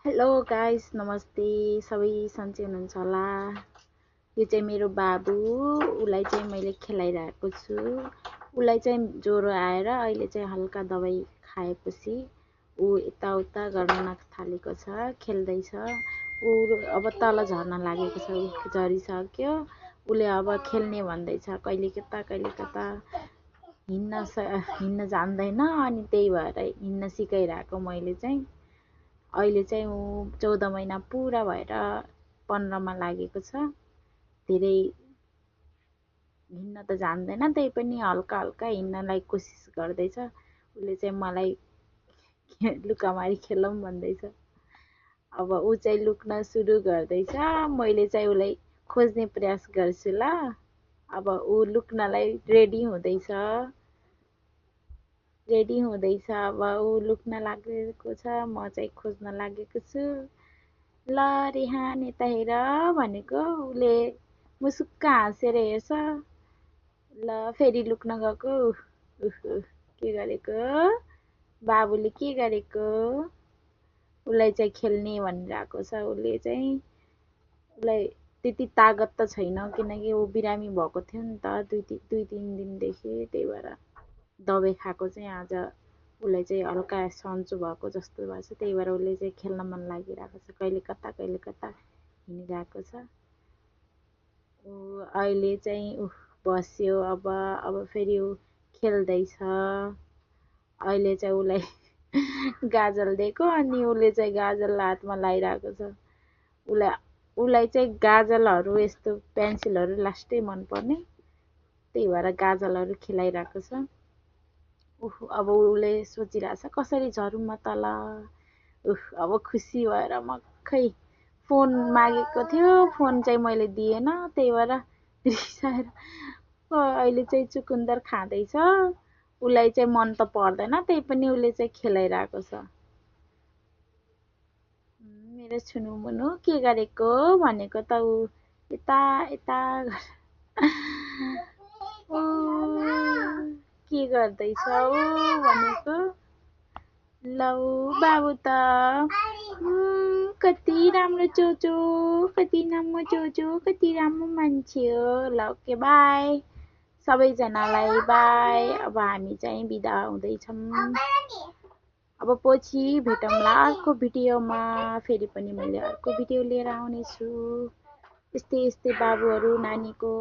Hello guys, नमस्ते। सबै सन्चै हुनुहुन्छ होला। यो चाहिँ मेरो बाबु, उसलाई चाहिँ मैले खेलाइरहेको छु। उसलाई चाहिँ ज्वरो आएर अहिले चाहिँ हल्का दबाई खाएपछि ऊ यताउता गर्न थालेको छ, खेल्दैछ। ऊ अब तल झर्न लागेको छ, ऊ झरिसक्यो। उसले अब खेल्ने भन्दैछ, कहिले कता कहिले कता। हिँड्न जान्दैन, अनि त्यही भएर हिँड्न सिकाइरहेको मैले चाहिँ। अहिले चाहिँ ऊ 14 महिना पुरा भएर 15मा लागेको छ। धेरै हिँड्न त जान्दैन, त्यही पनि हल्का हल्का हिँड्नलाई कोसिस गर्दैछ। उसले चाहिँ मलाई लुकामारी खेलौँ भन्दैछ। अब ऊ चाहिँ लुक्न सुरु गर्दैछ, मैले चाहिँ उसलाई खोज्ने प्रयास गर्छु ल। अब ऊ लुक्नलाई रेडी हुँदैछ। अब ऊ लुक्न लागेको छ, म चाहिँ खोज्न लागेको छु। ल रेहान यता हेर भनेको, उसले मुसुक्क हाँसेर हेर्छ। ल फेरि लुक्न गएको। के गरेको बाबुले, के गरेको? उसलाई चाहिँ खेल्ने भनिरहेको छ। उसलाई त्यति तागत त छैन, किनकि ऊ बिरामी भएको थियो नि त दुई तिन दिनदेखि। त्यही भएर दबाई खाएको चाहिँ आज उसलाई चाहिँ हल्का सन्चो भएको जस्तो भएको छ। त्यही भएर उसले चाहिँ खेल्न मन लागिरहेको छ, कहिले कता हिँडिरहेको छ। ऊ अहिले चाहिँ बस्यो। अब फेरि ऊ खेल्दैछ। अहिले चाहिँ उसलाई गाजल दिएको, अनि उसले चाहिँ गाजल हातमा लगाइरहेको छ। उसलाई चाहिँ गाजलहरू, यस्तो पेन्सिलहरू लास्टै मनपर्ने। त्यही भएर गाजलहरू खेलाइरहेको छ। अब उसले सोचिरहेछ कसरी झरौँ म तल। अब खुसी भएर मक्खै फोन मागेको थियो, फोन चाहिँ मैले दिएन। त्यही भएर रिसाएर अहिले चाहिँ चुकुन्दर खाँदैछ। उसलाई चाहिँ मन त पर्दैन, त्यही पनि उसले चाहिँ खेलाइरहेको छ। मेरो छुनु मुनु के गरेको भनेको त ऊ यता यता के गर्दैछौ भनेको। लौ बाबु त कति राम्रो चोचो, कति राम्रो मान्छे हो। ल ओके बाई सबैजनालाई, बाई। अब हामी चाहिँ बिदा हुँदैछौँ। अब पछि भेटौँला अर्को भिडियोमा। फेरि पनि मैले अर्को भिडियो लिएर आउनेछु। यस्तै बाबुहरू नानीको।